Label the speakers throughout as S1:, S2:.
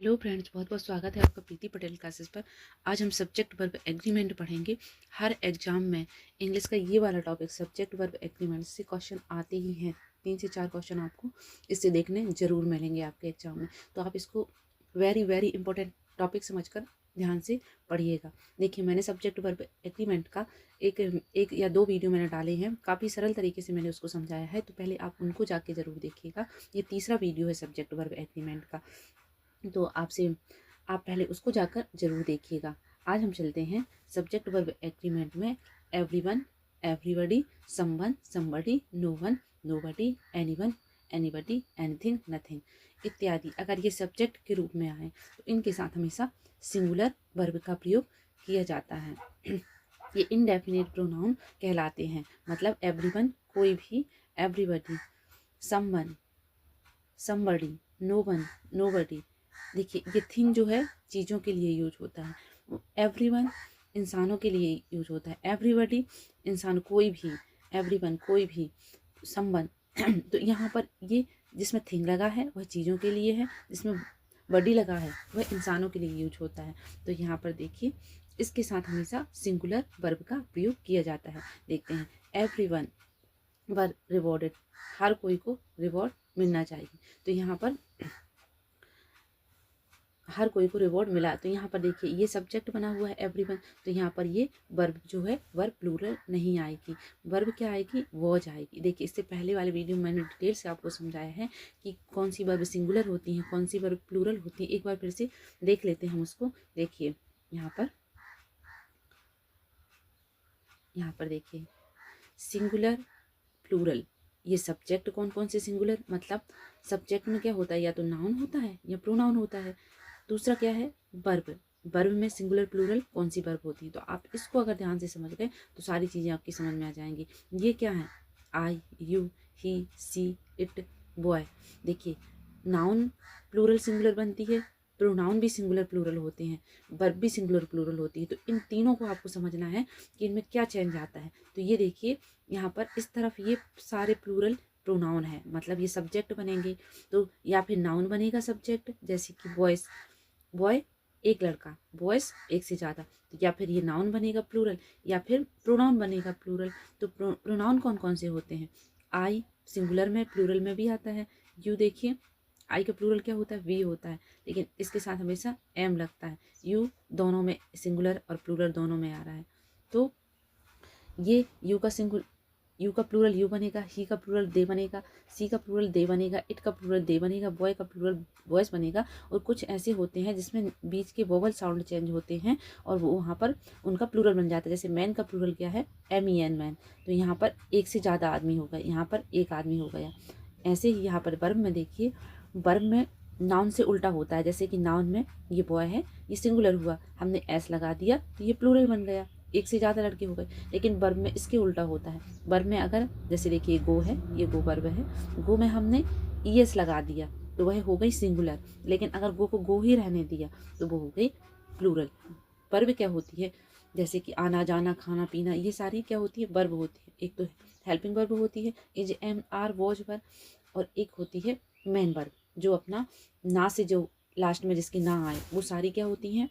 S1: Hello friends, बहुत बहुत स्वागत है आपका प्रीति पटेल क्लासेस पर। आज हम सब्जेक्ट वर्ब एग्रीमेंट पढ़ेंगे। हर एग्जाम में इंग्लिश का ये वाला टॉपिक सब्जेक्ट वर्ब एग्रीमेंट से क्वेश्चन आते ही हैं। 3 से 4 क्वेश्चन आपको इससे देखने जरूर मिलेंगे आपके एग्जाम में, तो आप इसको वेरी वेरी इंपॉर्टेंट टॉपिक समझकर ध्यान से पढ़िएगा। देखिए, मैंने सब्जेक्ट वर्ब एग्रीमेंट का एक या दो वीडियो मैंने डाले हैं, काफ़ी सरल तरीके से मैंने उसको समझाया है, तो पहले आप उनको जाके ज़रूर देखिएगा। ये तीसरा वीडियो है सब्जेक्ट वर्ब एग्रीमेंट का, तो आप पहले उसको जाकर जरूर देखिएगा। आज हम चलते हैं सब्जेक्ट वर्ब एग्रीमेंट में। Everyone, everybody, someone, somebody, no one, nobody, anyone, anybody, anything, nothing इत्यादि अगर ये सब्जेक्ट के रूप में आए तो इनके साथ हमेशा सिंगुलर वर्ब का प्रयोग किया जाता है। ये इनडेफिनिट प्रोनाउन कहलाते हैं। मतलब एवरीवन कोई भी, everybody someone somebody, no one nobody. देखिए, ये थिंग जो है चीज़ों के लिए यूज होता है, एवरीवन इंसानों के लिए यूज होता है, एवरीबडी इंसान कोई भी, एवरीवन कोई भी, समवन तो यहाँ पर ये जिसमें थिंग लगा है वह चीज़ों के लिए है, जिसमें बॉडी लगा है वह इंसानों के लिए यूज होता है। तो यहाँ पर देखिए, इसके साथ हमेशा सिंगुलर वर्ब का प्रयोग किया जाता है। देखते हैं, एवरीवन वर रिवॉर्डेड, हर कोई को रिवॉर्ड मिलना चाहिए। तो यहाँ पर हर कोई को रिवॉर्ड मिला, तो यहाँ पर देखिए ये सब्जेक्ट बना हुआ है एवरीवन, तो यहाँ पर ये वर्ब जो है वर्ब प्लूरल नहीं आएगी, वर्ब क्या आएगी, वॉज आएगी। देखिए, इससे पहले वाले वीडियो में मैंने डिटेल से आपको समझाया है कि कौन सी वर्ब सिंगुलर होती हैं, कौन सी वर्ब प्लूरल होती है। एक बार फिर से देख लेते हैं हम उसको। देखिए यहाँ पर देखिए सिंगुलर, प्लूरल, ये सब्जेक्ट कौन कौन से सिंगुलर, मतलब सब्जेक्ट में क्या होता है, या तो नाउन होता है या प्रोनाउन होता है। दूसरा क्या है, वर्ब, वर्ब में सिंगुलर प्लूरल कौन सी वर्ब होती है। तो आप इसको अगर ध्यान से समझ गए तो सारी चीज़ें आपकी समझ में आ जाएंगी। ये क्या है, I, you, he, she, it, boy. देखिए, नाउन प्लूरल सिंगुलर बनती है, प्रोनाउन भी सिंगुलर प्लूरल होते हैं, वर्ब भी सिंगुलर प्लूरल होती है। तो इन तीनों को आपको समझना है कि इनमें क्या चेंज आता है। तो ये देखिए, यहाँ पर इस तरफ ये सारे प्लूरल प्रोनाउन है, मतलब ये सब्जेक्ट बनेंगे। तो या फिर नाउन बनेगा सब्जेक्ट, जैसे कि बॉयस, बॉय एक लड़का, बॉयस एक से ज़्यादा। तो या फिर ये नाउन बनेगा प्लूरल, या फिर प्रोनाउन बनेगा प्लूरल। तो प्रोनाउन कौन कौन से होते हैं, आई सिंगुलर में, प्लूरल में भी आता है। यू देखिए, आई का प्लूरल क्या होता है, वी होता है, लेकिन इसके साथ हमेशा एम लगता है। यू दोनों में, सिंगुलर और प्लूरल दोनों में आ रहा है। तो ये यू का प्लूरल यू बनेगा, ही का प्लूरल दे बनेगा, सी का प्लूरल दे बनेगा, इट का प्लूरल दे बनेगा, बॉय का प्लूरल बॉयस बनेगा। और कुछ ऐसे होते हैं जिसमें बीच के वोवल साउंड चेंज होते हैं और वो वहाँ पर उनका प्लूरल बन जाता है। जैसे मैन का प्लूरल क्या है, MEN मैन, तो यहाँ पर एक से ज़्यादा आदमी हो गए, यहाँ पर एक आदमी हो गया। ऐसे ही यहाँ पर वर्ब में देखिए, वर्ब में नाउन से उल्टा होता है। जैसे कि नाउन में ये बॉय है, ये सिंगुलर हुआ, हमने एस लगा दिया तो ये प्लूरल बन गया, एक से ज़्यादा लड़के हो गए। लेकिन वर्ब में इसके उल्टा होता है। वर्ब में अगर जैसे देखिए गो है, ये गो वर्ब है, गो में हमने ES लगा दिया तो वह हो गई सिंगुलर। लेकिन अगर गो को गो ही रहने दिया तो वो हो गई प्लूरल। वर्ब क्या होती है, जैसे कि आना जाना खाना पीना, ये सारी क्या होती है, वर्ब होती है। एक तो हेल्पिंग वर्ब होती है, is, am, are, was verb, और एक होती है मेन वर्ब, जो अपना ना से जो लास्ट में जिसकी ना आए वो सारी क्या होती हैं,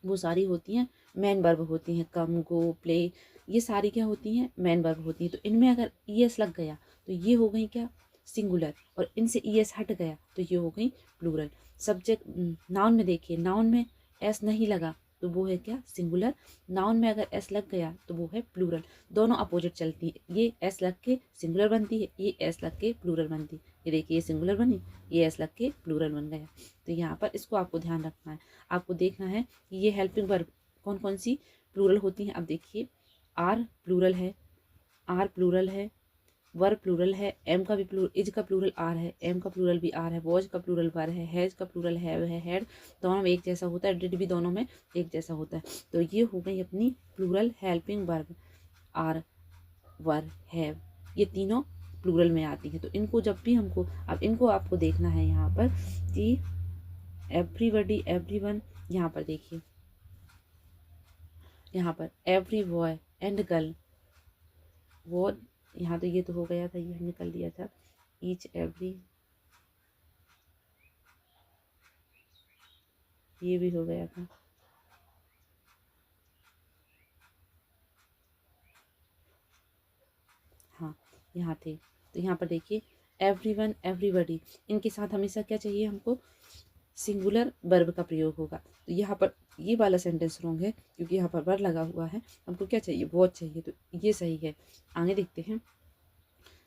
S1: वो सारी होती हैं मेन वर्ब होती हैं। कम, गो, प्ले, ये सारी क्या होती हैं, मेन वर्ब होती हैं। तो इनमें अगर ES लग गया तो ये हो गई क्या, सिंगुलर, और इनसे ES हट गया तो ये हो गई प्लूरल। सब्जेक्ट नाउन में देखिए, नाउन में S नहीं लगा तो वो है क्या, सिंगुलर। नाउन में अगर S लग गया तो वो है प्लूरल। दोनों अपोजिट चलती है, ये S लग के सिंगुलर बनती है, ये S लग के प्लूरल बनती है। ये देखिए, ये सिंगुलर बनी, ये S लग के प्लूरल बन गया। तो यहाँ पर इसको आपको ध्यान रखना है, आपको देखना है कि ये हेल्पिंग वर्ब कौन कौन सी प्लूरल होती हैं। अब देखिए, आर प्लूरल है, आर प्लूरल है, वर प्लूरल है, एम का भी प्लूरल, इज का प्लूरल आर है, एम का प्लूरल भी आर है, वॉज का प्लूरल वर है, हैज का प्लूरल हैव है, हैड दोनों में एक जैसा होता है, डिड भी दोनों में एक जैसा होता है। तो ये हो गई अपनी plural helping verb, are, were, have, ये तीनों प्लूरल में आती है। तो इनको जब भी हमको, अब इनको आपको देखना है यहाँ पर कि एवरीबडी, एवरीवन, यहाँ पर देखिए, यहाँ पर एवरी बॉय एंड गर्ल, वो यहाँ तो ये तो हो गया था, ये निकल दिया था, ईच एवरी, ये भी हो गया था। हाँ, यहाँ थे। तो यहाँ पर देखिए एवरीवन, एवरीबॉडी, इनके साथ हमेशा क्या चाहिए हमको, सिंगुलर वर्ब का प्रयोग होगा। तो यहाँ पर ये वाला सेंटेंस रॉन्ग है क्योंकि यहाँ पर वर लगा हुआ है। हमको क्या चाहिए, वॉच चाहिए, तो ये सही है। आगे देखते हैं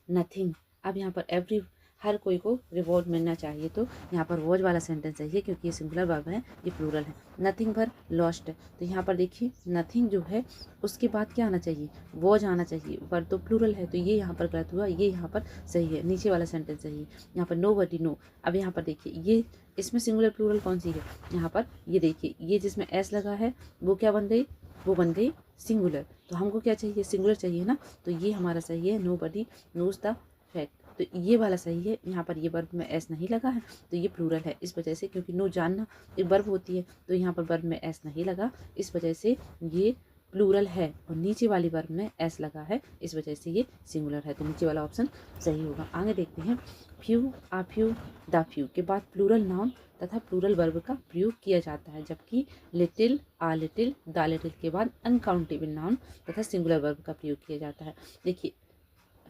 S1: नथिंग। अब यहाँ पर एवरी, हर कोई को रिवॉर्ड मिलना चाहिए, तो यहाँ पर वॉज वाला सेंटेंस चाहिए क्योंकि ये सिंगुलर वर्ब है, ये प्लूरल है। नथिंग पर लॉस्ट है, तो यहाँ पर देखिए नथिंग जो है उसके बाद क्या आना चाहिए, वॉज आना चाहिए, पर तो प्लूरल है, तो ये यहाँ पर गलत हुआ, ये यहाँ पर सही है, नीचे वाला सेंटेंस सही है। यहाँ पर नो बडी नो। अब यहाँ पर देखिए ये इसमें सिंगुलर प्लूरल कौन सी है, यहाँ पर ये देखिए ये जिसमें एस लगा है वो क्या बन गई, वो बन गई सिंगुलर। तो हमको क्या चाहिए, सिंगुलर चाहिए ना, तो ये हमारा सही है, nobody knows the fact. तो ये वाला सही है। यहाँ पर ये वर्ब में एस नहीं लगा है, तो ये प्लूरल है इस वजह से, क्योंकि नो जानना एक वर्ब होती है, तो यहाँ पर वर्ब में एस नहीं लगा, इस वजह से ये प्लूरल है। और नीचे वाली वर्ब में एस लगा है, इस वजह से ये सिंगुलर है, तो नीचे वाला ऑप्शन सही होगा। आगे देखते हैं few, uh few, the few के बाद प्लूरल नाउन तथा प्लूरल वर्ब का प्रयोग किया जाता है, जबकि little, uh little, the little के बाद अनकाउंटेबल नाउन तथा सिंगुलर वर्ब का प्रयोग किया जाता है। देखिए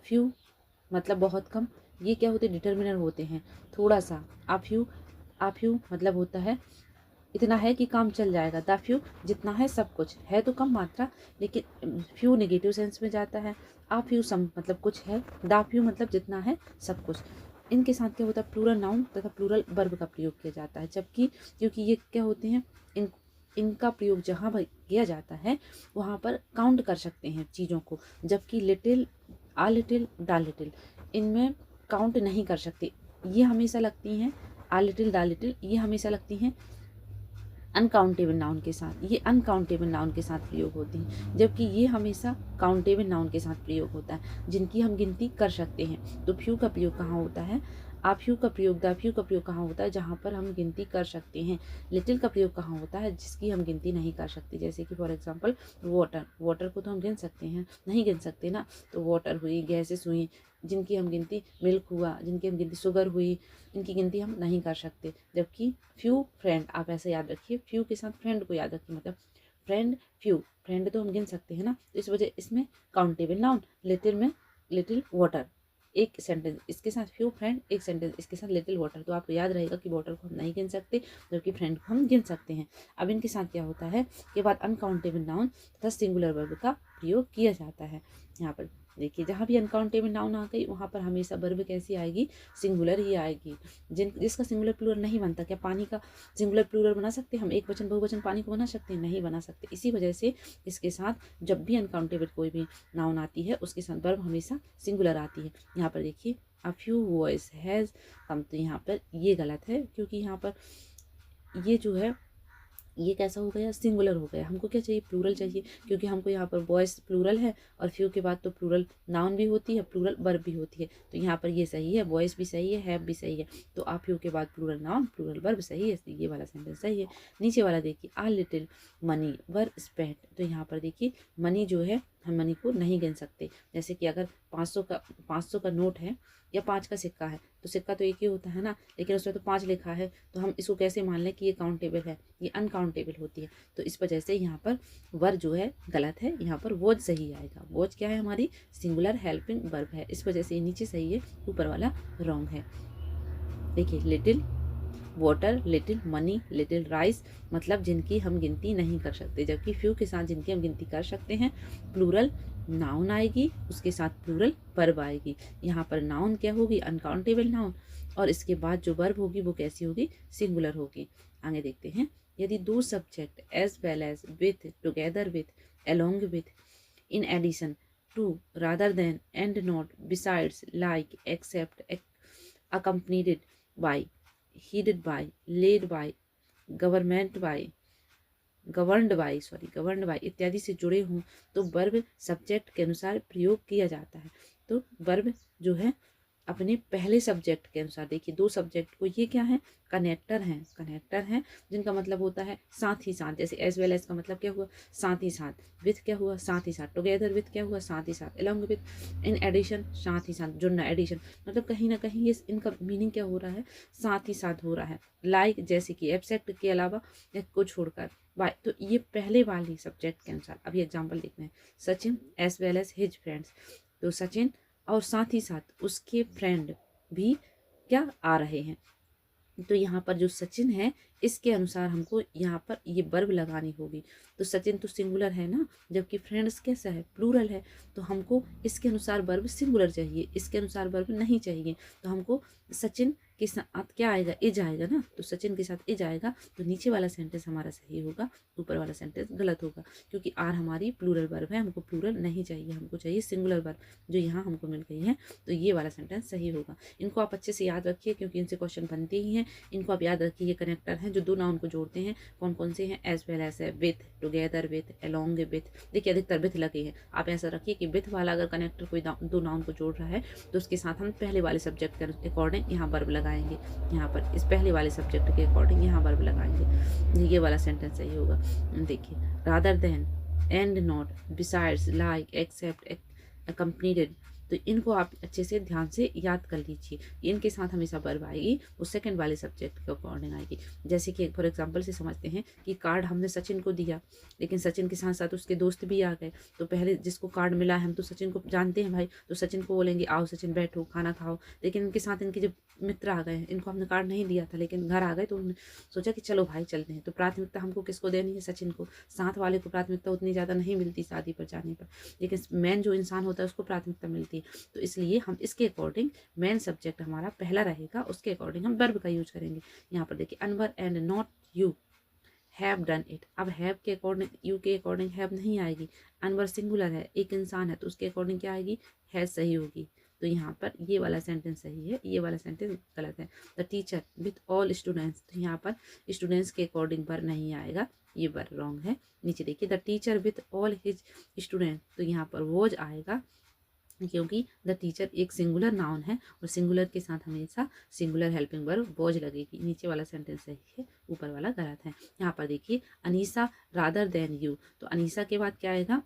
S1: फ्यू मतलब बहुत कम, ये क्या होते हैं, डिटर्मिनर होते हैं, थोड़ा सा। आ फ्यू मतलब होता है इतना है कि काम चल जाएगा। द फ्यू जितना है सब कुछ है, तो कम मात्रा, लेकिन फ्यू नेगेटिव सेंस में जाता है। आ फ्यू सम मतलब कुछ है, द फ्यू मतलब जितना है सब कुछ। इनके साथ क्या होता है, प्लूरल नाउन तथा प्लूरल वर्ब का प्रयोग किया जाता है, जबकि क्योंकि ये क्या होते हैं, इनका प्रयोग जहाँ पर किया जाता है वहाँ पर काउंट कर सकते हैं चीज़ों को, जबकि little, uh little, the little इनमें काउंट नहीं कर सकते। ये हमेशा लगती हैं, आ लिटिल, द लिटिल ये हमेशा लगती हैं अनकाउंटेबल नाउन के साथ, ये अनकाउंटेबल नाउन के साथ प्रयोग होती हैं, जबकि ये हमेशा काउंटेबल नाउन के साथ प्रयोग होता है, जिनकी हम गिनती कर सकते हैं। तो फ्यू का प्रयोग कहाँ होता है, आ फ्यू का प्रयोग, द फ्यू का प्रयोग कहाँ होता है, जहाँ पर हम गिनती कर सकते हैं। लिटिल का प्रयोग कहाँ होता है, जिसकी हम गिनती नहीं कर सकते, जैसे कि फॉर एग्जांपल वाटर, वाटर को तो हम गिन सकते हैं, नहीं गिन सकते ना, तो वाटर हुई, गैसेस हुई, जिनकी हम गिनती, मिल्क हुआ जिनकी हम गिनती, शुगर हुई, इनकी गिनती हम नहीं कर सकते। जबकि फ्यू फ्रेंड, आप ऐसे याद रखिए, फ्यू के साथ फ्रेंड को याद रखिए, मतलब फ्रेंड फ्यू, फ्रेंड तो हम गिन सकते हैं ना, तो इस वजह इसमें काउंटेबल नाउन, लिटिल में लिटिल वाटर, एक सेंटेंस इसके साथ फ्यू फ्रेंड, एक सेंटेंस इसके साथ लिटिल वाटर, तो आपको याद रहेगा कि वाटर को हम नहीं गिन सकते, जबकि फ्रेंड को हम गिन सकते हैं। अब इनके साथ क्या होता है, के बाद अनकाउंटेबल नाउन तथा सिंगुलर वर्ब का प्रयोग किया जाता है। यहाँ पर देखिए जहाँ भी अनकाउंटेबल नाउन आ गई वहाँ पर हमेशा वर्ब कैसी आएगी, सिंगुलर ही आएगी। जिसका सिंगुलर प्लूरल नहीं बनता, क्या पानी का सिंगुलर प्लूरल बना सकते हम, एक वचन बहुवचन पानी को बना सकते हैं, नहीं बना सकते। इसी वजह से इसके साथ जब भी अनकाउंटेबल कोई भी नाउन आती है उसके साथ वर्ब हमेशा सिंगुलर आती है। यहाँ पर देखिए a few voice has come, तो यहाँ पर ये गलत है, क्योंकि यहाँ पर ये जो है ये कैसा हो गया, सिंगुलर हो गया। हमको क्या चाहिए, प्लूरल चाहिए, क्योंकि हमको यहाँ पर वॉइस प्लूरल है और फ्यू के बाद तो प्लूरल नाउन भी होती है, प्लूरल वर्ब भी होती है, तो यहाँ पर ये सही है, वॉइस भी सही है, हैव भी सही है, तो आ फ्यू के बाद प्लूरल नाउन प्लूरल वर्ब सही है, तो ये वाला सेंटेंस सही है। नीचे वाला देखिए आ लिटिल मनी वर स्पेंट, तो यहाँ पर देखिए मनी जो है हम मनी को नहीं गिन सकते। जैसे कि अगर 500 का नोट है या 5 का सिक्का है, तो सिक्का तो एक ही होता है ना, लेकिन उसमें तो 5 लिखा है, तो हम इसको कैसे मान लें कि ये काउंटेबल है, ये अनकाउंटेबल होती है। तो इस वजह से यहाँ पर वर्ब जो है गलत है, यहाँ पर वॉज सही आएगा। वॉज क्या है, हमारी सिंगुलर हेल्पिंग वर्ब है, इस वजह से ये नीचे सही है, ऊपर वाला रॉन्ग है। देखिए little water, little money, little rice मतलब जिनकी हम गिनती नहीं कर सकते, जबकि फ्यू के साथ जिनकी हम गिनती कर सकते हैं प्लूरल नाउन आएगी, उसके साथ प्लूरल वर्ब आएगी। यहाँ पर नाउन क्या होगी, अनकाउंटेबल नाउन, और इसके बाद जो वर्ब होगी वो कैसी होगी, सिंगुलर होगी। आगे देखते हैं, यदि दो subject as well as, with, together with, along with, in addition to, rather than, and not, besides, like, except, accompanied by, headed by, led by, government by, governed by इत्यादि से जुड़े हों तो वर्ब सब्जेक्ट के अनुसार प्रयोग किया जाता है। तो वर्ब जो है अपने पहले सब्जेक्ट के अनुसार। देखिए दो सब्जेक्ट को, ये क्या है, कनेक्टर हैं जिनका मतलब होता है साथ ही साथ। जैसे एज वेल एज का मतलब क्या हुआ, साथ ही साथ। विथ क्या हुआ, साथ ही साथ। टुगेदर विथ क्या हुआ, साथ ही साथ। अलॉन्ग विथ, इन एडिशन, साथ ही साथ। जुड़ना, एडिशन, मतलब कहीं ना कहीं ये इनका मीनिंग क्या हो रहा है, साथ ही साथ हो रहा है। लाइक जैसे कि एब्सेक्ट के अलावा या को छोड़कर। वाई, तो ये पहले वाली सब्जेक्ट के अनुसार। अभी एग्जाम्पल देखते हैं, Sachin as well as his friends. तो सचिन और साथ ही साथ उसके फ्रेंड भी क्या आ रहे हैं। तो यहाँ पर जो सचिन है इसके अनुसार हमको यहाँ पर ये वर्ब लगानी होगी। तो सचिन तो सिंगुलर है ना, जबकि फ्रेंड्स कैसा है, प्लूरल है। तो हमको इसके अनुसार वर्ब सिंगुलर चाहिए, इसके अनुसार वर्ब नहीं चाहिए। तो हमको सचिन के साथ क्या आएगा, इज आएगा ना। तो सचिन के साथ इज आएगा, तो नीचे वाला सेंटेंस हमारा सही होगा, ऊपर वाला सेंटेंस गलत होगा, क्योंकि आर हमारी प्लूरल वर्ब है, हमको प्लूरल नहीं चाहिए, हमको चाहिए सिंगुलर वर्ब, जो यहाँ हमको मिल गई है। तो ये वाला सेंटेंस सही होगा। इनको आप अच्छे से याद रखिए, क्योंकि इनसे क्वेश्चन बनते ही हैं। इनको आप याद रखिए, ये कनेक्टर हैं जो दो नाउन को जोड़ते हैं। कौन कौन से हैं, एज वेल एज है, with, together with, along with. देखिए अधिकतर विथ लगे हैं। आप ऐसा रखिए कि विथ वाला अगर कनेक्टर कोई दो नाउन को जोड़ रहा है तो उसके साथ हम पहले वाले सब्जेक्ट के अकॉर्डिंग यहाँ वर्ब लगाएंगे। यहाँ पर इस पहले वाले सब्जेक्ट के अकॉर्डिंग यहाँ वर्ब लगाएंगे। ये वाला सेंटेंस सही होगा। देखिए, rather than, and not, besides, like, except, accompanied. तो इनको आप अच्छे से ध्यान से याद कर लीजिए। इनके साथ हमेशा वर्ब आएगी, वो सेकंड वाले सब्जेक्ट के अकॉर्डिंग आएगी। जैसे कि फॉर एग्जांपल से समझते हैं कि कार्ड हमने सचिन को दिया, लेकिन सचिन के साथ साथ उसके दोस्त भी आ गए। तो पहले जिसको कार्ड मिला है, हम तो सचिन को जानते हैं भाई, तो सचिन को बोलेंगे आओ सचिन बैठो खाना खाओ। लेकिन इनके साथ इनके जो मित्र आ गए हैं, इनको हमने कार्ड नहीं दिया था, लेकिन घर आ गए तो उन्होंने सोचा कि चलो भाई चलते हैं। तो प्राथमिकता हमको किसको देनी है, सचिन को। साथ वाले को प्राथमिकता उतनी ज़्यादा नहीं मिलती शादी पर जाने पर, लेकिन मेन जो इंसान होता है उसको प्राथमिकता मिलती है। तो इसलिए हम इसके अकॉर्डिंग, मेन सब्जेक्ट हमारा पहला रहेगा, उसके अकॉर्डिंग हम वर्ब का यूज करेंगे। यहाँ पर देखिए, Anwar and not you have done it. अब हैव के अकॉर्डिंग, यू के अकॉर्डिंग हैव नहीं आएगी। अनवर सिंगुलर है, एक इंसान है, तो उसके अकॉर्डिंग क्या आएगी, हैज सही होगी। तो यहाँ पर ये वाला सेंटेंस सही है, ये वाला सेंटेंस गलत है। The teacher with all students, तो यहाँ पर स्टूडेंट्स के अकॉर्डिंग पर नहीं आएगा, ये वर्ब रॉन्ग है। नीचे देखिए, the teacher with all his student, तो यहाँ पर वॉज आएगा, क्योंकि द टीचर एक सिंगुलर नाउन है और सिंगुलर के साथ हमेशा सिंगुलर हेल्पिंग वर्ब वॉज लगेगी। नीचे वाला सेंटेंस सही है, ऊपर वाला गलत है। यहाँ पर देखिए, अनीसा रादर देन यू, तो अनीसा के बाद क्या आएगा,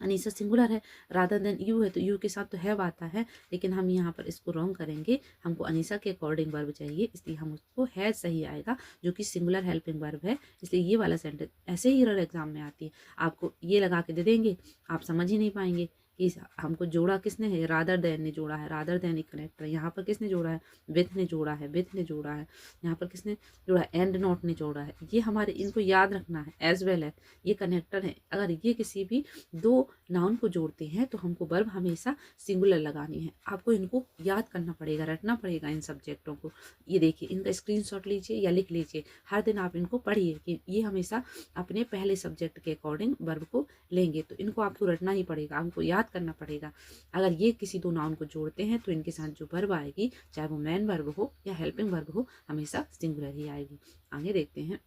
S1: अनीसा सिंगुलर है, रादर देन यू है, तो यू के साथ तो हैव आता है, लेकिन हम यहाँ पर इसको रॉन्ग करेंगे। हमको अनीसा के अकॉर्डिंग वर्ब चाहिए, इसलिए हम उसको हैज सही आएगा, जो कि सिंगुलर हेल्पिंग वर्ब है। इसलिए ये वाला सेंटेंस ऐसे ही एरर एग्जाम में आती है, आपको ये लगा के दे देंगे, आप समझ ही नहीं पाएंगे कि हमको जोड़ा किसने है, रादर देन ने जोड़ा है। रादर देन एक कनेक्टर, यहाँ पर किसने जोड़ा है, विथ ने जोड़ा है, विथ ने जोड़ा है। यहाँ पर किसने जोड़ा है, एंड नॉट ने जोड़ा है। ये हमारे, इनको याद रखना है। एज वेल एज, ये कनेक्टर है। अगर ये किसी भी दो नाउन को जोड़ते हैं तो हमको वर्ब हमेशा सिंगुलर लगानी है। आपको इनको याद करना पड़ेगा, रटना पड़ेगा इन सब्जेक्टों को। ये देखिए, इनका स्क्रीनशॉट लीजिए या लिख लीजिए, हर दिन आप इनको पढ़िए कि ये हमेशा अपने पहले सब्जेक्ट के अकॉर्डिंग वर्ब को लेंगे। तो इनको आपको रटना ही पड़ेगा, हमको याद करना पड़ेगा। अगर ये किसी दो नाउन को जोड़ते हैं तो इनके साथ जो वर्ब आएगी, चाहे वो मेन वर्ब हो या हेल्पिंग वर्ब हो, हमेशा सिंगुलर ही आएगी। आगे देखते हैं,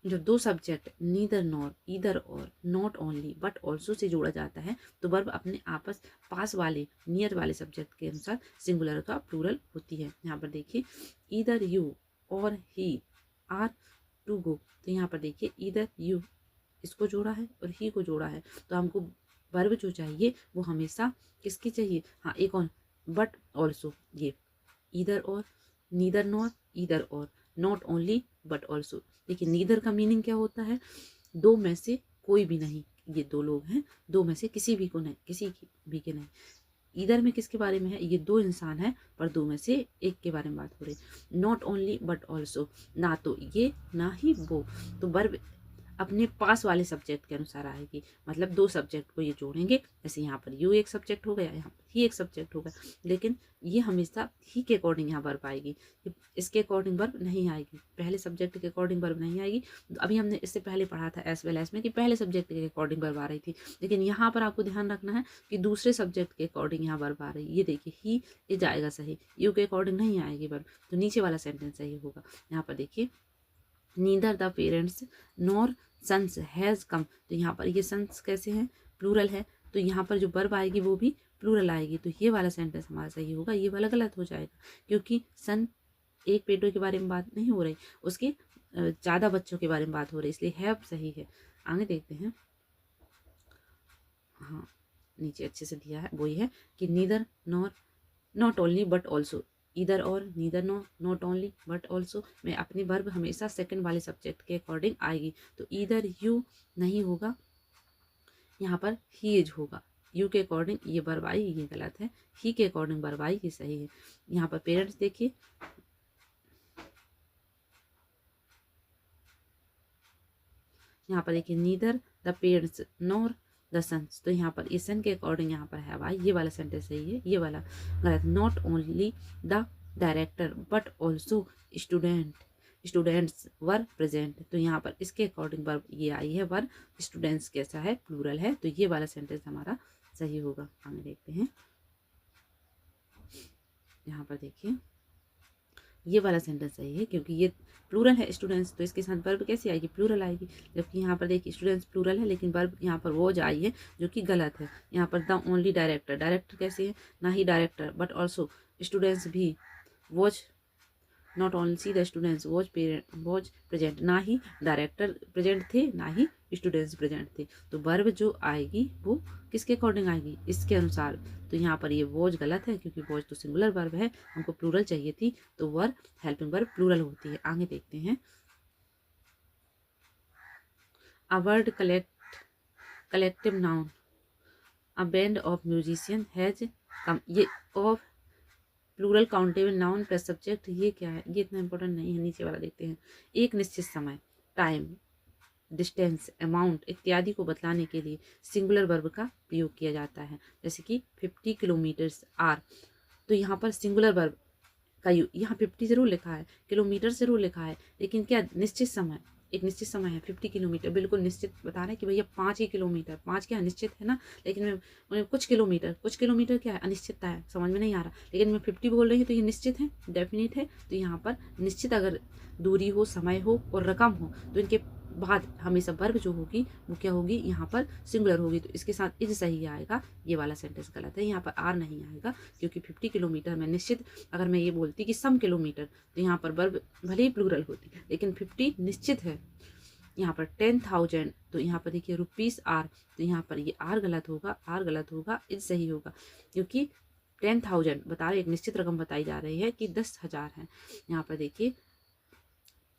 S1: जो दो सब्जेक्ट नीदर नॉर, ईदर और, not only but also say जोड़ा जाता है, तो वर्ब अपने आपस पास वाले, नियर वाले सब्जेक्ट के अनुसार सिंगुलर का प्लूरल होती है। यहाँ पर देखिए, ईदर यू और ही आर टू गो, तो यहाँ पर देखिए, ईदर यू इसको जोड़ा है और ही को जोड़ा है, तो हमको वर्ब जो चाहिए वो हमेशा किसकी चाहिए, हाँ एक और, बट ऑल्सो। ये ईदर और, नीदर नॉर, ईदर और, नॉट ओनली बट ऑल्सो। देखिए, नीदर का मीनिंग क्या होता है, दो में से कोई भी नहीं। ये दो लोग हैं, दो में से किसी भी को नहीं, किसी की भी के नहीं। ईदर में किसके बारे में है, ये दो इंसान है पर दो में से एक के बारे में बात हो रही। नॉट ओनली बट ऑल्सो, ना तो ये ना ही वो। तो वर्ब अपने पास वाले सब्जेक्ट के अनुसार आएगी, मतलब दो सब्जेक्ट को ये जोड़ेंगे। जैसे यहाँ पर यू एक सब्जेक्ट हो गया, यहाँ पर ही एक सब्जेक्ट हो गया, लेकिन ये हमेशा ही के अकॉर्डिंग यहाँ वर्ब आएगी, इसके अकॉर्डिंग वर्ब नहीं आएगी, पहले सब्जेक्ट के अकॉर्डिंग वर्ब नहीं आएगी। अभी हमने इससे पहले पढ़ा था एज वेल एज में कि पहले सब्जेक्ट के अकॉर्डिंग वर्ब आ रही थी, लेकिन यहाँ पर आपको ध्यान रखना है कि दूसरे सब्जेक्ट के अकॉर्डिंग यहाँ वर्ब आ रही है। ये देखिए, ही इज आएगा सही, यू के अकॉर्डिंग नहीं आएगी वर्ब, तो नीचे वाला सेंटेंस सही होगा। यहाँ पर देखिए, neither the parents nor sons has come, तो यहाँ पर ये सन्स कैसे हैं, प्लूरल है, तो यहाँ पर जो वर्ब आएगी वो भी प्लूरल आएगी, तो ये वाला सेंटेंस हमारा सही होगा, ये वाला गलत हो जाएगा, क्योंकि सन एक पेटों के बारे में बात नहीं हो रही, उसके ज़्यादा बच्चों के बारे में बात हो रही, इसलिए हैव सही है। आगे देखते हैं। हाँ, नीचे अच्छे से दिया है, वही है कि neither nor not only but also, इधर और neither no not only but also में अपनी वर्ब हमेशा सेकंड वाले सब्जेक्ट के अकॉर्डिंग आएगी, तो इधर यू नहीं होगा, यहाँ पर ही इज होगा। यू के अकॉर्डिंग ये वर्ब आई, ये गलत है, ही के अकॉर्डिंग वर्ब आई, ये सही है। यहाँ पर पेरेंट्स देखिए, यहाँ पर देखिए neither the parents nor the sons, तो यहाँ पर ये सन के अकॉर्डिंग यहाँ पर है भाई, ये वाला सेंटेंस सही है, ये वाला गलत। Not only the director but also students were present, तो यहाँ पर इसके अकॉर्डिंग वर्ब ये आई है, वर स्टूडेंट्स कैसा है, प्लूरल है, तो ये वाला सेंटेंस हमारा सही होगा। आगे देखते हैं। यहाँ पर देखिए ये वाला सेंटेंस सही है, क्योंकि ये प्लूरल है स्टूडेंट्स, तो इसके साथ वर्ब कैसे आएगी, प्लूरल आएगी। जबकि यहाँ पर देखिए स्टूडेंट्स प्लूरल है, लेकिन वर्ब यहाँ पर वॉज आई है, जो कि गलत है। यहाँ पर द ओनली डायरेक्टर, डायरेक्टर कैसे है, ना ही डायरेक्टर बट ऑल्सो स्टूडेंट्स भी, was not only the students was present, ना ही डायरेक्टर प्रेजेंट थे, ना ही स्टूडेंट्स प्रेजेंट थे, तो वर्ब जो आएगी वो किसके अकॉर्डिंग आएगी, इसके अनुसार। तो यहाँ पर ये वॉज गलत है, क्योंकि वॉज तो सिंगुलर वर्ब है, हमको प्लूरल चाहिए थी, तो वर्ब हेल्पिंग वर्ब प्लूरल होती है। आगे देखते हैं। A word collective noun, a band of musician has come, ये of plural countable noun plus subject, ये क्या है, ये इतना इंपॉर्टेंट नहीं है, नीचे वाला देखते हैं। एक निश्चित समय, टाइम, डिस्टेंस, अमाउंट इत्यादि को बतलाने के लिए सिंगुलर वर्ब का प्रयोग किया जाता है, जैसे कि 50 किलोमीटर्स आर, तो यहाँ पर सिंगुलर वर्ब का यहाँ 50 जरूर लिखा है, किलोमीटर जरूर लिखा है, लेकिन क्या निश्चित समय, एक निश्चित समय है 50 किलोमीटर, बिल्कुल निश्चित बता रहे हैं कि भैया 5 ही किलोमीटर, 5 क्या निश्चित है ना, लेकिन मैं कुछ किलोमीटर क्या है, अनिश्चितता है, समझ में नहीं आ रहा, लेकिन मैं 50 बोल रही हूँ, तो ये निश्चित है, डेफिनेट है, तो यहाँ पर निश्चित अगर दूरी हो, समय हो और रकम हो, तो इनके बाद हमेशा वर्ब जो होगी वो क्या होगी, यहाँ पर सिंगुलर होगी, तो इसके साथ इज सही आएगा, ये वाला सेंटेंस गलत है, यहाँ पर आर नहीं आएगा, क्योंकि 50 किलोमीटर में निश्चित, अगर मैं ये बोलती कि सम किलोमीटर, तो यहाँ पर वर्ब भले ही प्लूरल होती, लेकिन 50 निश्चित है। यहाँ पर 10,000, तो यहाँ पर देखिए रुपीस आर, तो यहाँ पर ये आर गलत होगा, इज सही होगा, क्योंकि 10,000 बता रहे, एक निश्चित रकम बताई जा रही है कि 10,000 है। यहाँ पर देखिए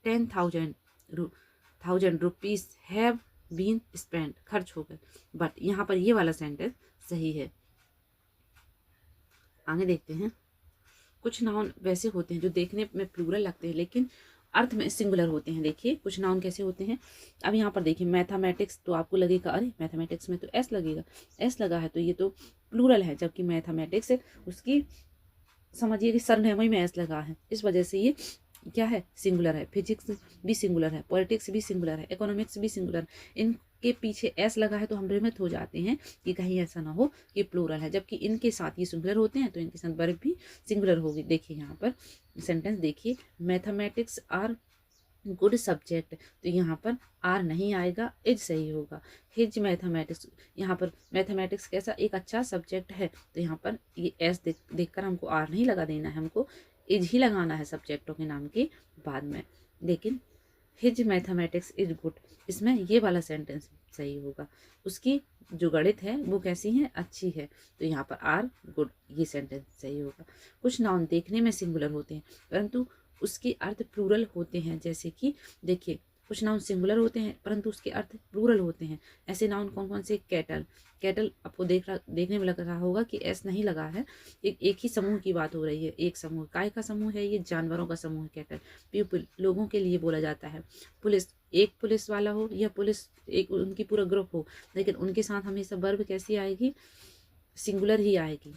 S1: 10,000 रुपीज हैव बीन स्पेंड, खर्च हो गए, बट यहाँ पर ये वाला सेंटेंस सही है। आगे देखते हैं। कुछ नाउन वैसे होते हैं जो देखने में प्लूरल लगते हैं, लेकिन अर्थ में सिंगुलर होते हैं। देखिए कुछ नाउन कैसे होते हैं। अब यहाँ पर देखिए मैथमेटिक्स, तो आपको लगेगा अरे मैथमेटिक्स में तो एस लगेगा, एस लगा है तो ये तो प्लूरल है, जबकि मैथमेटिक्स है उसकी समझिए कि सरनेम में एस लगा है, इस वजह से ये क्या है, सिंगुलर है। फिजिक्स भी सिंगुलर है, पॉलिटिक्स भी सिंगुलर है, इकोनॉमिक्स भी सिंगुलर, इनके पीछे एस लगा है तो हम भ्रमित हो जाते हैं कि कहीं ऐसा ना हो कि प्लूरल है, जबकि इनके साथ ये सिंगुलर होते हैं तो इनके साथ वर्ब भी सिंगुलर होगी। देखिए यहाँ पर सेंटेंस देखिए, मैथमेटिक्स आर गुड सब्जेक्ट, तो यहाँ पर आर नहीं आएगा, इज सही होगा। हिज मैथमेटिक्स, यहाँ पर मैथमेटिक्स कैसा एक अच्छा सब्जेक्ट है, तो यहाँ पर ये एस देखकर हमको आर नहीं लगा देना है, हमको इज ही लगाना है सब्जेक्टों के नाम के बाद में। लेकिन हिज मैथमेटिक्स इज गुड, इसमें ये वाला सेंटेंस सही होगा। उसकी जो गणित है वो कैसी है, अच्छी है, तो यहाँ पर आर गुड, ये सेंटेंस सही होगा। कुछ नाउन देखने में सिंगुलर होते हैं परंतु उसके अर्थ प्लूरल होते हैं, जैसे कि देखिए कुछ नाउन सिंगुलर होते हैं परंतु उसके अर्थ प्लूरल होते हैं। ऐसे नाउन कौन कौन से, कैटल आपको देखने में लग रहा होगा कि एस नहीं लगा है, एक ही समूह की बात हो रही है, एक समूह, काय का समूह है ये, जानवरों का समूह है कैटल। पीपल लोगों के लिए बोला जाता है। पुलिस एक पुलिस वाला हो या पुलिस एक उनकी पूरा ग्रुप हो, लेकिन उनके साथ हमेशा वर्ब कैसी आएगी, सिंगुलर ही आएगी।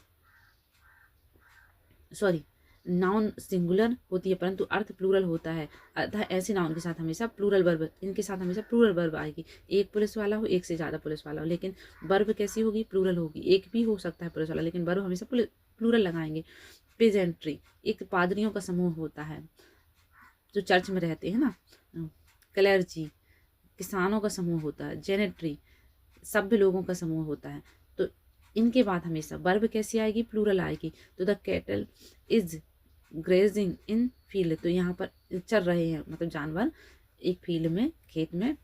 S1: सॉरी, नाउन सिंगुलर होती है परंतु अर्थ प्लूरल होता है, अतः ऐसे नाउन के साथ हमेशा प्लूरल वर्ब, इनके साथ हमेशा प्लूरल वर्ब आएगी। एक पुलिस वाला हो, एक से ज़्यादा पुलिस वाला हो, लेकिन वर्ब कैसी होगी, प्लूरल होगी। एक भी हो सकता है पुलिस वाला, लेकिन वर्ब हमेशा प्लूरल लगाएंगे। पेजेंट्री एक पादरियों का समूह होता है जो चर्च में रहते हैं ना। क्लर्जी किसानों का समूह होता है। जेनेट्री सभ्य लोगों का समूह होता है। तो इनके बाद हमेशा वर्ब कैसी आएगी, प्लूरल आएगी। तो the cattle is grazing in field, तो यहाँ पर चर रहे हैं, मतलब जानवर एक फील्ड में, खेत में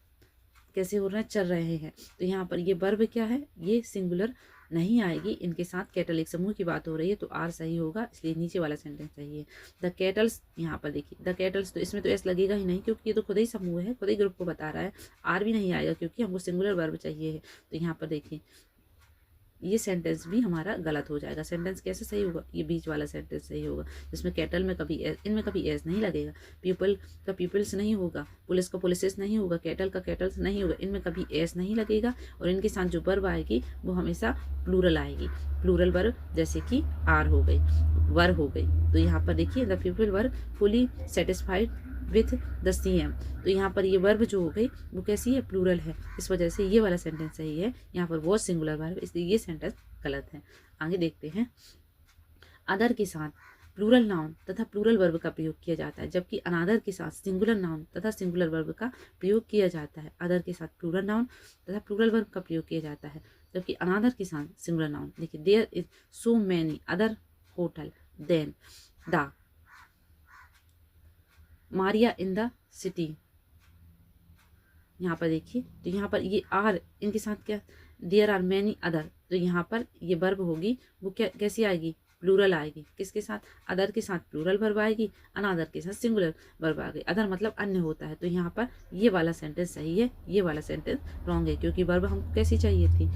S1: कैसे हो रहे हैं, चल रहे हैं। तो यहाँ पर ये वर्ब क्या है, ये सिंगुलर नहीं आएगी, इनके साथ कैटल एक समूह की बात हो रही है, तो आर सही होगा, इसलिए नीचे वाला सेंटेंस सही है। द कैटल्स, यहाँ पर देखिए द कैटल्स, तो इसमें तो एस लगेगा ही नहीं, क्योंकि ये तो खुद ही समूह है, खुद ही ग्रुप को बता रहा है। आर भी नहीं आएगा, क्योंकि हमको सिंगुलर वर्ब चाहिए है। तो यहाँ पर देखिए ये सेंटेंस भी हमारा गलत हो जाएगा। सेंटेंस कैसे सही होगा, ये बीच वाला सेंटेंस सही होगा, जिसमें कैटल में कभी एस, इनमें कभी एस नहीं लगेगा। पीपल का पीपल्स नहीं होगा, पुलिस का पुलिसेस नहीं होगा, कैटल का कैटल्स नहीं होगा, इनमें कभी एस नहीं लगेगा। और इनके साथ जो वर्ब आएगी वो हमेशा प्लूरल आएगी। प्लूरल वर्ब जैसे कि आर हो गई, वर हो गई। तो यहाँ पर देखिए the people were fully satisfied with the CM, तो यहाँ पर ये वर्ब जो हो गई वो कैसी है, प्लूरल है, इस वजह से ये वाला सेंटेंस सही है। यहाँ पर वो सिंगुलर वर्ब, इसलिए ये सेंटेंस गलत है। आगे देखते हैं। अदर के साथ प्लूरल नाउन तथा प्लूरल वर्ब का प्रयोग किया जाता है, जबकि अनादर के साथ सिंगुलर नाउन तथा सिंगुलर वर्ब का प्रयोग किया जाता है। अदर के साथ प्लूरल नाउन तथा प्लूरल वर्ब का प्रयोग किया जाता है, जबकि अनादर के साथ सिंगुलर नाउन। देखिए there is so many other hotel than the Maria in the city. यहाँ पर देखिए, तो यहाँ पर ये आर, इनके साथ क्या, देयर आर मैनी अदर, तो यहाँ पर ये वर्ब होगी वो क्या कैसी आएगी, प्लूरल आएगी। किसके साथ, अदर के साथ प्लूरल वर्ब आएगी, अनादर के साथ सिंगुलर वर्ब आ गई। अदर मतलब अन्य होता है, तो यहाँ पर ये वाला सेंटेंस सही है, ये वाला सेंटेंस रॉन्ग है, क्योंकि वर्ब हमको कैसी चाहिए थी,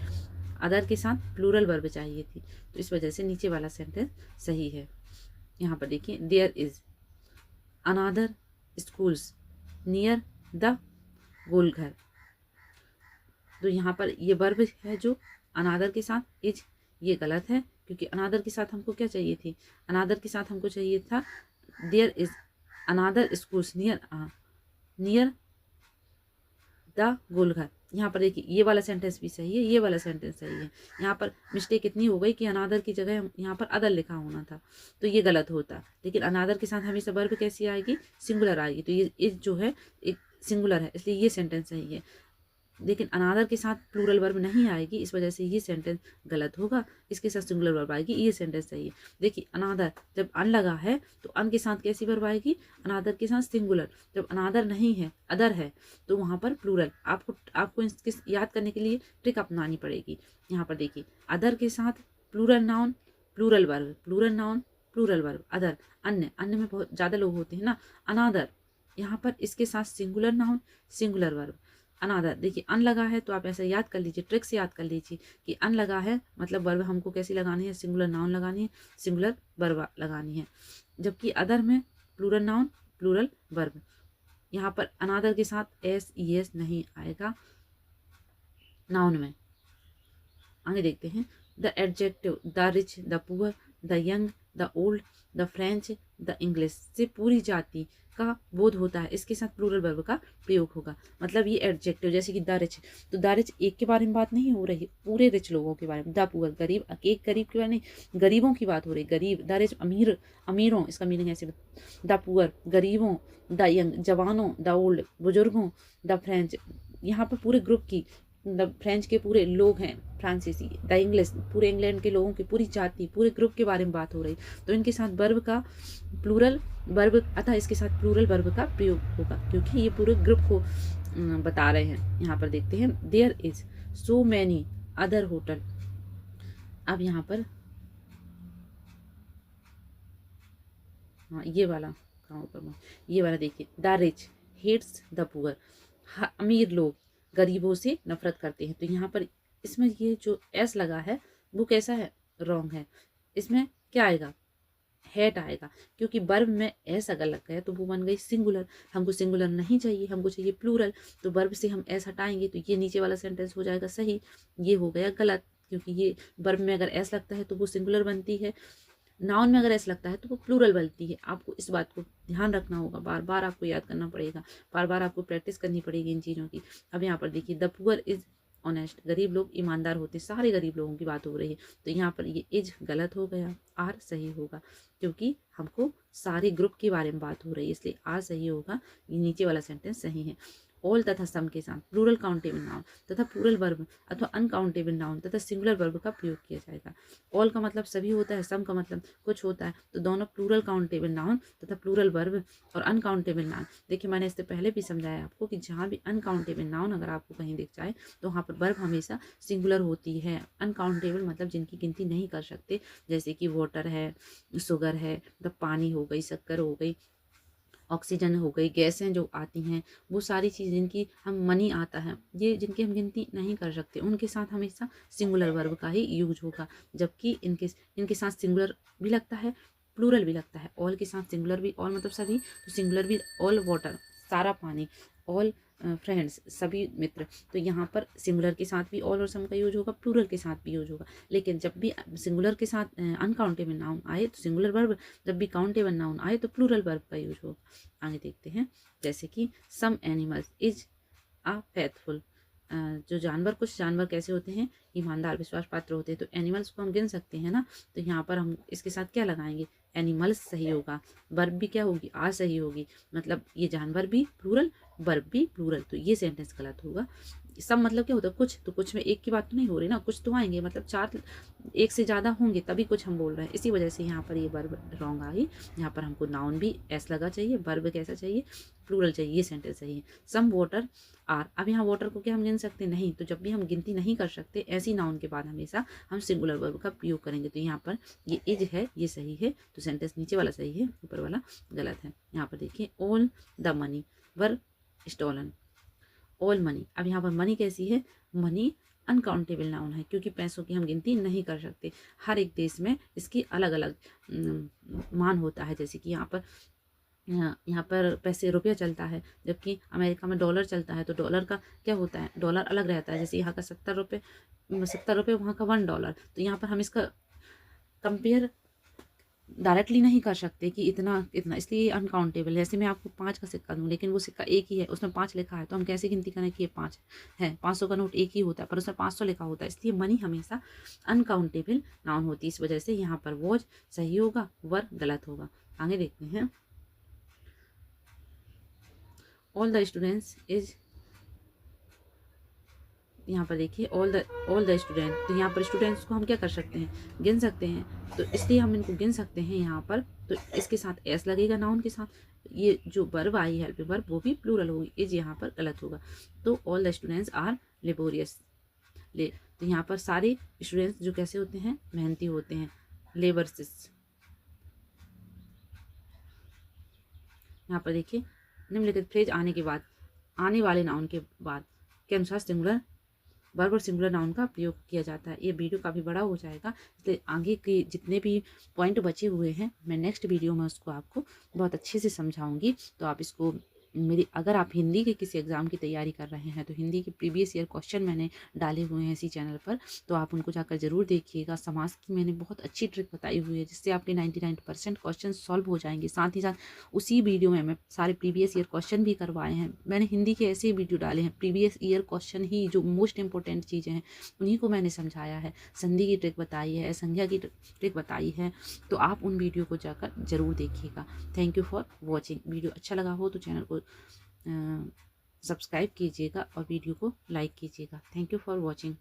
S1: अदर के साथ प्लूरल वर्ब चाहिए थी, तो इस वजह से नीचे वाला सेंटेंस सही है। यहाँ पर देखिए there is another schools near the Golghar, तो यहाँ पर ये वर्ब है जो अनादर के साथ इज, ये गलत है, क्योंकि अनादर के साथ हमको क्या चाहिए थी, अनादर के साथ हमको चाहिए था there is another schools near the Golghar. यहाँ पर देखिए ये वाला सेंटेंस भी सही है, ये वाला सेंटेंस सही है। यहाँ पर मिस्टेक इतनी हो गई कि अनादर की जगह यहाँ पर अदर लिखा होना था, तो ये गलत होता। लेकिन अनादर के साथ हमेशा वर्ब कैसी आएगी, सिंगुलर आएगी, तो ये इज जो है एक सिंगुलर है, इसलिए ये सेंटेंस सही है। लेकिन अनादर के साथ प्लूरल वर्ब नहीं आएगी, इस वजह से ये सेंटेंस गलत होगा। इसके साथ सिंगुलर वर्ब आएगी, ये सेंटेंस सही है। देखिए अनादर, जब अन लगा है तो अन के साथ कैसी वर्ब आएगी, अनादर के साथ सिंगुलर। जब अनादर नहीं है, अदर है, तो वहाँ पर प्लूरल। आपको इसके याद करने के लिए ट्रिक अपनानी पड़ेगी। यहाँ पर देखिए अदर के साथ plural noun plural verb, plural noun plural verb, other अन्य, अन्य में बहुत ज़्यादा लोग होते हैं ना। अनादर, यहाँ पर इसके साथ सिंगुलर नाउन सिंगुलर वर्ब। अनादर, देखिए अन लगा है तो आप ऐसा याद कर लीजिए, ट्रिक से याद कर लीजिए कि अन लगा है मतलब वर्ब हमको कैसी लगानी है, सिंगुलर नाउन लगानी है, सिंगुलर वर्ब लगानी है। जबकि अदर में प्लूरल नाउन प्लूरल वर्ब। यहाँ पर अनादर के साथ एस ई एस नहीं आएगा नाउन में। आगे देखते हैं। The adjective the rich the poor the young the old the French the English से पूरी जाति का बोध होता है, इसके साथ प्लूरल वर्ब का प्रयोग होगा। मतलब ये एडजेक्टिव, जैसे कि द रिच, तो द रिच एक के बारे में बात नहीं हो रही, पूरे रिच लोगों के बारे में। द पुअर गरीब, एक गरीब के बारे में नहीं, गरीबों की बात हो रही, गरीब। द रिच अमीर, अमीरों, इसका मीनिंग ऐसे। द पुअर गरीबों, द यंग जवानों, द ओल्ड बुजुर्गों, द फ्रेंच यहाँ पर पूरे ग्रुप की, द फ्रेंच के पूरे लोग हैं फ्रांसीसी, द इंग्लिश पूरे इंग्लैंड के लोगों की पूरी जाति, पूरे ग्रुप के बारे में बात हो रही, तो इनके साथ वर्ब का प्लूरल वर्ब, अतः इसके साथ प्लूरल वर्ब का प्रयोग होगा, क्योंकि ये पूरे ग्रुप को बता रहे हैं। यहाँ पर देखते हैं there is so many other hotel. अब यहाँ पर हाँ ये वाला कहाँ ऊपर, ये वाला देखिए, the rich hates the poor, अमीर लोग गरीबों से नफरत करते हैं। तो यहाँ पर इसमें ये जो एस लगा है वो कैसा है, रॉन्ग है। इसमें क्या आएगा, हेट आएगा, क्योंकि वर्ब में एस अगर लग गया तो वो बन गई सिंगुलर। हमको सिंगुलर नहीं चाहिए, हमको चाहिए प्लूरल, तो वर्ब से हम एस हटाएंगे तो ये नीचे वाला सेंटेंस हो जाएगा सही, ये हो गया गलत, क्योंकि ये वर्ब में अगर एस लगता है तो वो सिंगुलर बनती है, नाउन में अगर एस लगता है तो वो प्लूरल बनती है। आपको इस बात को ध्यान रखना होगा, बार बार आपको याद करना पड़ेगा, बार बार आपको प्रैक्टिस करनी पड़ेगी इन चीज़ों की। अब यहाँ पर देखिए द पुअर इज ऑनेस्ट, गरीब लोग ईमानदार होते, सारे गरीब लोगों की बात हो रही है, तो यहाँ पर ये इज गलत हो गया, आर सही होगा, क्योंकि हमको सारे ग्रुप के बारे में बात हो रही है, इसलिए आर सही होगा, ये नीचे वाला सेंटेंस सही है। ऑल तथा सम के साथ प्लूरल काउंटेबल नाउन तथा प्लूरल वर्ब अथवा अनकाउंटेबल नाउन तथा सिंगुलर वर्ब का प्रयोग किया जाएगा। ऑल का मतलब सभी होता है, सम का मतलब कुछ होता है, तो दोनों प्लूरल काउंटेबल नाउन तथा प्लूरल वर्ब और अनकाउंटेबल नाउन। देखिए मैंने इससे पहले भी समझाया आपको कि जहाँ भी अनकाउंटेबल नाउन अगर आपको कहीं दिख जाए तो वहाँ पर वर्ब हमेशा सिंगुलर होती है। अनकाउंटेबल मतलब जिनकी गिनती नहीं कर सकते, जैसे कि वाटर है, शुगर है, मतलब पानी हो गई, शक्कर हो गई, ऑक्सीजन हो गई, गैसें जो आती हैं, वो सारी चीज़ जिनकी हम मनी आता है, ये जिनकी हम गिनती नहीं कर सकते, उनके साथ हमेशा सिंगुलर वर्ब का ही यूज होगा। जबकि इनके साथ सिंगुलर भी लगता है, प्लूरल भी लगता है। ऑल के साथ सिंगुलर भी, ऑल मतलब सभी, तो सिंगुलर भी ऑल वाटर, सारा पानी, ऑल फ्रेंड्स, सभी मित्र। तो यहाँ पर सिंगुलर के साथ भी ऑल और सम का यूज होगा, प्लूरल के साथ भी यूज होगा। लेकिन जब भी सिंगुलर के साथ अनकाउंटेबल नाउन आए तो सिंगुलर वर्ब, जब भी काउंटेबल नाउन आए तो प्लूरल वर्ब का यूज होगा। आगे देखते हैं, जैसे कि some animals is a faithful. जो जानवर, कुछ जानवर कैसे होते हैं, ईमानदार, विश्वास पात्र होते हैं। तो एनिमल्स को हम गिन सकते हैं ना, तो यहाँ पर हम इसके साथ क्या लगाएंगे, एनिमल्स सही होगा, वर्ब भी क्या होगी, आ सही होगी, मतलब ये जानवर भी प्लूरल, वर्ब भी प्लूरल, तो ये सेंटेंस गलत होगा। सब मतलब क्या होता है, कुछ, तो कुछ में एक की बात तो नहीं हो रही ना, कुछ तो आएंगे, मतलब चार, एक से ज़्यादा होंगे तभी कुछ हम बोल रहे हैं, इसी वजह से यहाँ पर ये वर्ब रॉन्ग आई। यहाँ पर हमको नाउन भी एस लगा चाहिए, वर्ब कैसा चाहिए, प्लूरल चाहिए, ये सेंटेंस सही है। सम वाटर आर, अब यहाँ वाटर को क्या हम गिन सकते नहीं, तो जब भी हम गिनती नहीं कर सकते, ऐसी नाउन के बाद हमेशा हम सिंगुलर वर्ब का प्रयोग करेंगे। तो यहाँ पर ये इज है, ये सही है, तो सेंटेंस नीचे वाला सही है, ऊपर वाला गलत है। यहाँ पर देखिए, all the money were stolen, all money. अब यहाँ पर मनी कैसी है, मनी अनकाउंटेबल नाउन है, क्योंकि पैसों की हम गिनती नहीं कर सकते। हर एक देश में इसकी अलग अलग मान होता है। जैसे कि यहाँ पर पैसे रुपया चलता है, जबकि अमेरिका में डॉलर चलता है, तो डॉलर का क्या होता है, डॉलर अलग रहता है। जैसे यहाँ का 70 रुपये, वहाँ का $1। तो यहाँ पर हम इसका कंपेयर डायरेक्टली नहीं कर सकते कि इतना इतना, इसलिए अनकाउंटेबल है। जैसे मैं आपको 5 का सिक्का दूँ, लेकिन वो सिक्का एक ही है, उसमें 5 लिखा है, तो हम कैसे गिनती करें कि ये 5 है। 500 का नोट एक ही होता है, पर उसमें 500 लिखा होता है, इसलिए मनी हमेशा अनकाउंटेबल नाउन होती है। इस वजह से यहाँ पर वॉज सही होगा, वर गलत होगा। आगे देखते हैं, ऑल द स्टूडेंट्स इज, यहाँ पर देखिए ऑल द स्टूडेंट, तो यहाँ पर स्टूडेंट्स को हम क्या कर सकते हैं, गिन सकते हैं, तो इसलिए हम इनको गिन सकते हैं यहाँ पर। तो इसके साथ एस लगेगा नाउन के साथ, ये जो वर्ब आई हेल्प वर्ब वो भी प्लूरल होगी, इज यहाँ पर गलत होगा। तो all the students are laborious, तो यहाँ पर सारे स्टूडेंट्स जो कैसे होते हैं, मेहनती होते हैं, लेबरसिस। यहाँ पर देखिए, निम्नलिखित फ्रेज आने के बाद, आने वाले नाउन के बाद के अनुसार सिंगुलर वर्ब और सिंगुलर नाउन का प्रयोग किया जाता है। ये वीडियो काफ़ी बड़ा हो जाएगा, इसलिए आगे के जितने भी पॉइंट बचे हुए हैं मैं नेक्स्ट वीडियो में उसको आपको बहुत अच्छे से समझाऊंगी। तो आप इसको मेरी, अगर आप हिंदी के किसी एग्ज़ाम की तैयारी कर रहे हैं तो हिंदी के प्रीवियस ईयर क्वेश्चन मैंने डाले हुए हैं इसी चैनल पर, तो आप उनको जाकर ज़रूर देखिएगा। समाज की मैंने बहुत अच्छी ट्रिक बताई हुई है, जिससे आपके 99% क्वेश्चन सॉल्व हो जाएंगे। साथ ही साथ उसी वीडियो में मैं सारे प्रीवियस ईयर क्वेश्चन भी करवाए हैं। मैंने हिंदी के ऐसे वीडियो डाले हैं, प्रीवियस ईयर क्वेश्चन ही जो मोस्ट इंपॉर्टेंट चीज़ें हैं उन्हीं को मैंने समझाया है। संधि की ट्रिक बताई है, संज्ञा की ट्रिक बताई है, तो आप उन वीडियो को जाकर ज़रूर देखिएगा। Thank you for watching. Video अच्छा लगा हो तो चैनल को सब्सक्राइब कीजिएगा और वीडियो को लाइक कीजिएगा। Thank you for watching.